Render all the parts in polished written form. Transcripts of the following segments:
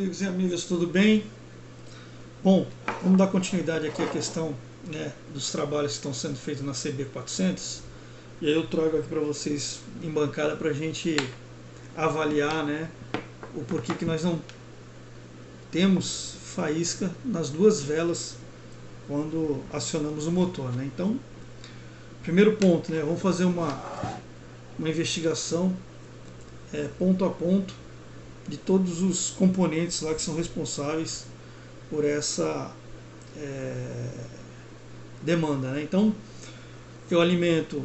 amigos e amigas, tudo bem? Bom, vamos dar continuidade aqui à questão, né, dos trabalhos que estão sendo feitos na CB400. E aí eu trago aqui para vocês em bancada para a gente avaliar, né, o porquê que nós não temos faísca nas duas velas quando acionamos o motor, né? Então, primeiro ponto, né, vamos fazer uma investigação ponto a ponto de todos os componentes lá que são responsáveis por essa demanda, né? Então, eu alimento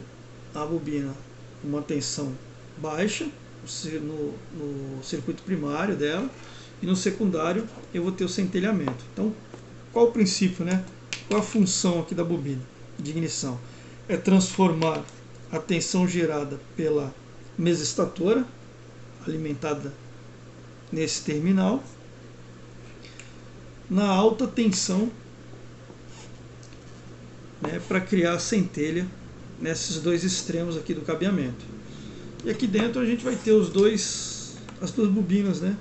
a bobina com uma tensão baixa no circuito primário dela, e no secundário eu vou ter o centelhamento. Então, qual o princípio, né? Qual a função aqui da bobina de ignição? É transformar a tensão gerada pela mesa estatora, alimentada nesse terminal, na alta tensão, né, para criar a centelha nesses dois extremos aqui do cabeamento. E aqui dentro a gente vai ter as duas bobinas, né,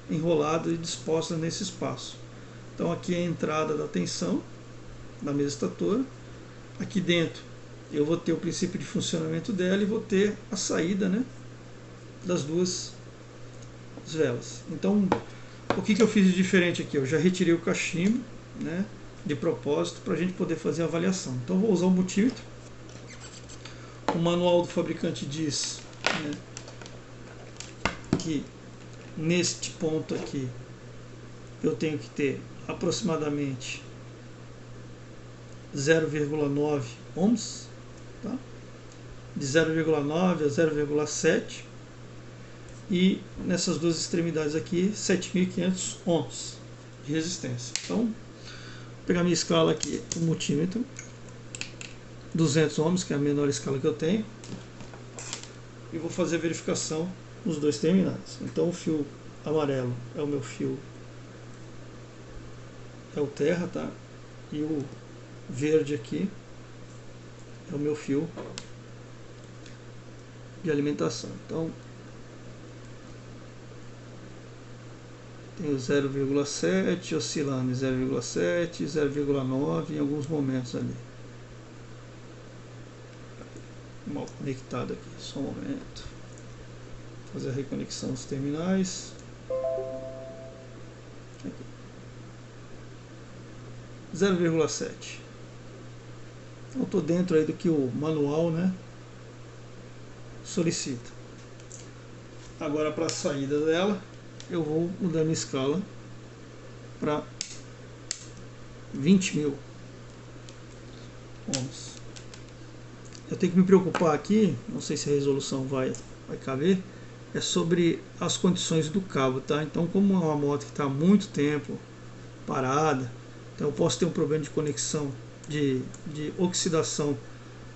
enroladas e dispostas nesse espaço. Então aqui é a entrada da tensão da mesa estatora. Aqui dentro eu vou ter o princípio de funcionamento dela e vou ter a saída, né, das duas velas. Então, o que eu fiz de diferente aqui? Eu já retirei o cachimbo, né, de propósito, para a gente poder fazer a avaliação. Então, vou usar o multímetro. O manual do fabricante diz, né, que neste ponto aqui eu tenho que ter aproximadamente 0,9 ohms, tá? De 0,9 a 0,7, e nessas duas extremidades aqui 7.500 ohms de resistência. Então, vou pegar minha escala aqui, o multímetro, 200 ohms, que é a menor escala que eu tenho, e vou fazer a verificação nos dois terminais. Então, o fio amarelo é o meu fio, é o terra, tá? E o verde aqui é o meu fio de alimentação. Então, tem o 0,7 oscilando em 0,7, 0,9 em alguns momentos ali. Mal conectado aqui, só um momento. Fazer a reconexão dos terminais. Aqui. 0,7. Então estou dentro aí do que o manual, né, solicita. Agora, para a saída dela, eu vou mudar minha escala para 20.000 ohms. Eu tenho que me preocupar aqui, não sei se a resolução vai caber, é sobre as condições do cabo, tá? Então, como é uma moto que está há muito tempo parada, então eu posso ter um problema de conexão, de oxidação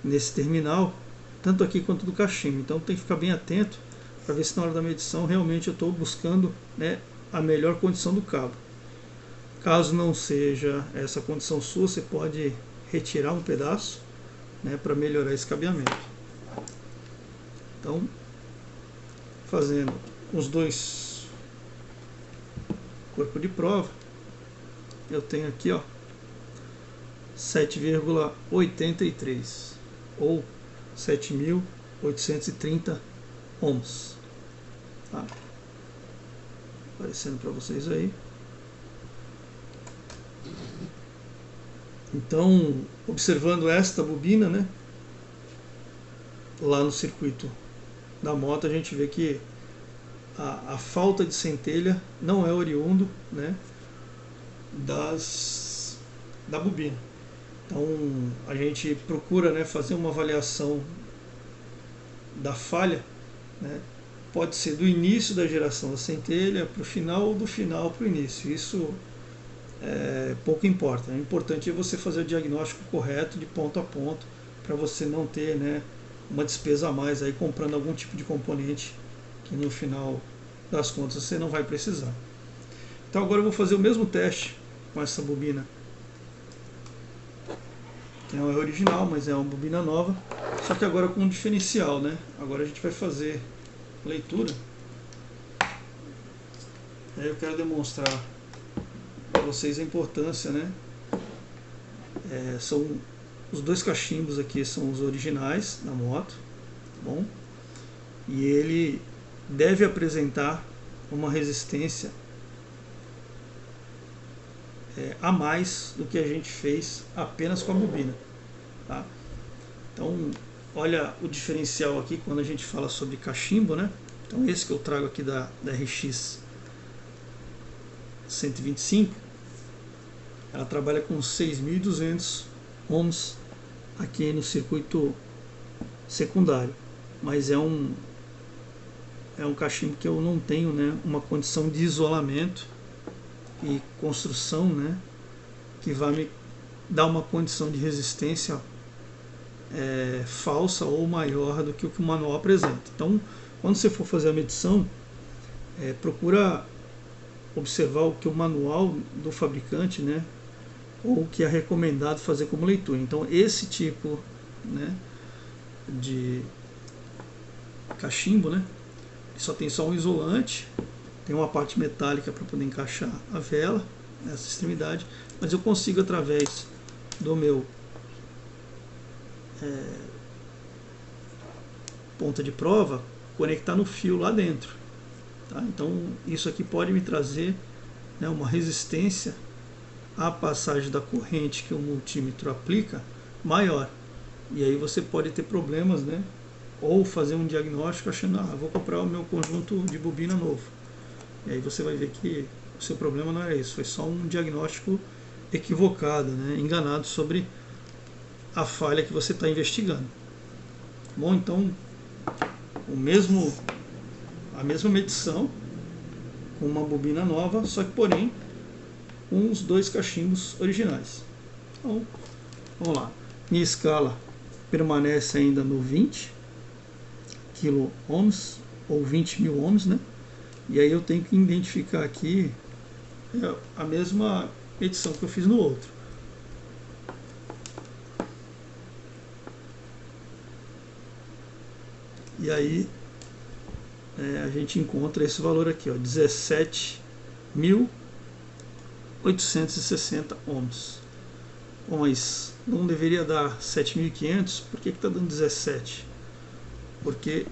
nesse terminal, tanto aqui quanto do cachimbo. Então tem que ficar bem atento para ver se na hora da medição realmente eu estou buscando, né, a melhor condição do cabo. Caso não seja essa condição sua, você pode retirar um pedaço, né, para melhorar esse cabeamento. Então, fazendo os dois corpos de prova, eu tenho aqui, ó, 7,83 ou 7.830 ohms. Tá? Aparecendo para vocês aí. Então, observando esta bobina, né, lá no circuito da moto, a gente vê que a falta de centelha não é oriundo, né, da bobina. Então, a gente procura, né, fazer uma avaliação da falha, né, pode ser do início da geração da centelha para o final, ou do final para o início. Isso pouco importa. O importante é você fazer o diagnóstico correto de ponto a ponto, para você não ter, né, uma despesa a mais aí comprando algum tipo de componente que no final das contas você não vai precisar. Então agora eu vou fazer o mesmo teste com essa bobina, que não é original, mas é uma bobina nova, só que agora com um diferencial, né? Agora a gente vai fazer leitura Aí eu quero demonstrar para vocês a importância, né? São os dois cachimbos aqui, são os originais da moto, tá bom? E ele deve apresentar uma resistência a mais do que a gente fez apenas com a bobina, tá? Então, olha o diferencial aqui quando a gente fala sobre cachimbo, né? Então, esse que eu trago aqui da RX 125, ela trabalha com 6.200 ohms aqui no circuito secundário, mas é um cachimbo que eu não tenho, né, uma condição de isolamento e construção, né, que vai me dar uma condição de resistência falsa ou maior do que o manual apresenta. Então, quando você for fazer a medição, procura observar o que o manual do fabricante, né, ou o que é recomendado fazer como leitura. Então, esse tipo, né, de cachimbo, né, só tem um isolante, tem uma parte metálica para poder encaixar a vela nessa extremidade, mas eu consigo, através do meu ponta de prova, conectar no fio lá dentro, tá? Então isso aqui pode me trazer, né, uma resistência à passagem da corrente que o multímetro aplica maior, e aí você pode ter problemas, né, ou fazer um diagnóstico achando, vou comprar o meu conjunto de bobina novo. E aí você vai ver que o seu problema não era isso, foi só um diagnóstico equivocado, né, enganado sobre a falha que você está investigando. Bom, então a mesma medição com uma bobina nova, só que porém com os dois cachimbos originais. Então, vamos lá. Minha escala permanece ainda no 20 kilo ohms ou 20.000 ohms, né? E aí eu tenho que identificar aqui a mesma medição que eu fiz no outro. E aí a gente encontra esse valor aqui, 17.860 ohms. Bom, mas não deveria dar 7.500, por que está dando 17? Porque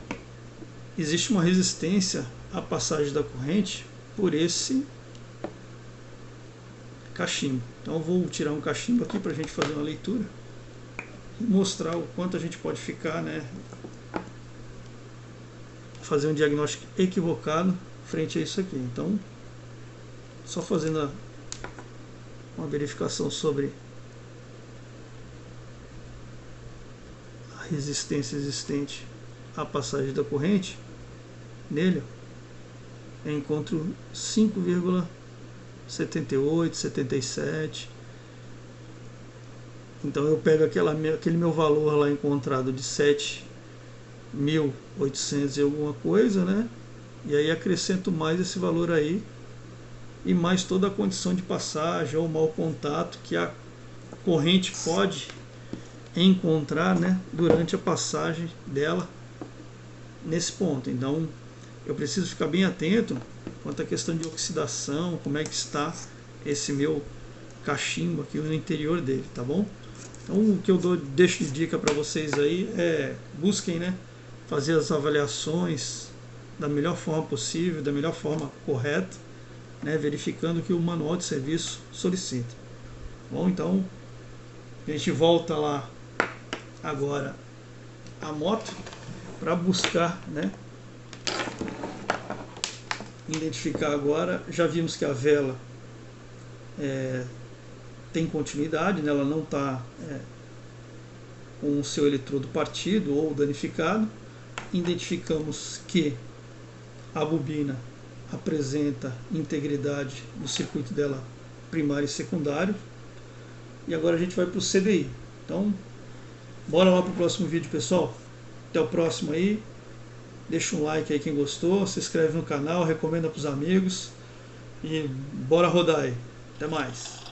existe uma resistência à passagem da corrente por esse cachimbo. Então eu vou tirar um cachimbo aqui para a gente fazer uma leitura e mostrar o quanto a gente pode ficar, né, fazer um diagnóstico equivocado frente a isso aqui. Então, só fazendo uma verificação sobre a resistência existente à passagem da corrente nele, eu encontro 5,78, 77. Então eu pego aquele meu valor lá encontrado de 7.800 e alguma coisa, né? E aí acrescento mais esse valor aí e mais toda a condição de passagem ou mau contato que a corrente pode encontrar, né, durante a passagem dela nesse ponto. Então eu preciso ficar bem atento quanto à questão de oxidação, como é que está esse meu cachimbo aqui no interior dele, tá bom? Então o que eu deixo de dica para vocês aí busquem, né, fazer as avaliações da melhor forma possível, da melhor forma correta, né, verificando o que o manual de serviço solicita. Bom, então a gente volta lá agora a moto para buscar, né, identificar agora. Já vimos que a vela tem continuidade, né, ela não está com o seu eletrodo partido ou danificado. Identificamos que a bobina apresenta integridade no circuito dela primário e secundário. E agora a gente vai para o CDI. Então, bora lá para o próximo vídeo, pessoal. Até o próximo aí. Deixa um like aí quem gostou, se inscreve no canal, recomenda para os amigos e bora rodar aí. Até mais.